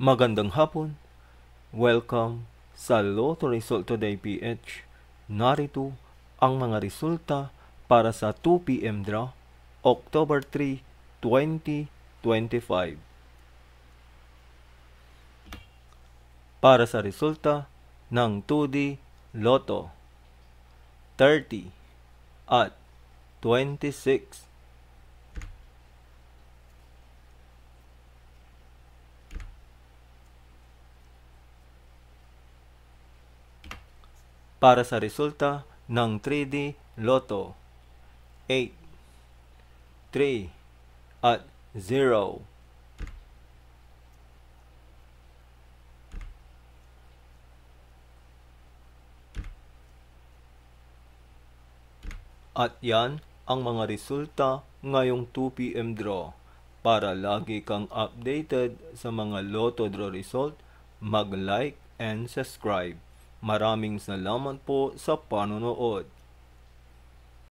Magandang hapon. Welcome sa Lotto Result Today PH. Narito ang mga resulta para sa 2 p.m. draw, October 3, 2025. Para sa resulta ng 2D Lotto, 30 at 26. Para sa resulta ng 3D Lotto, 8, 3 at 0. At yan ang mga resulta ngayong 2 p.m. draw. Para lagi kang updated sa mga Lotto draw result, mag-like and subscribe. Maraming salamat po sa panonood.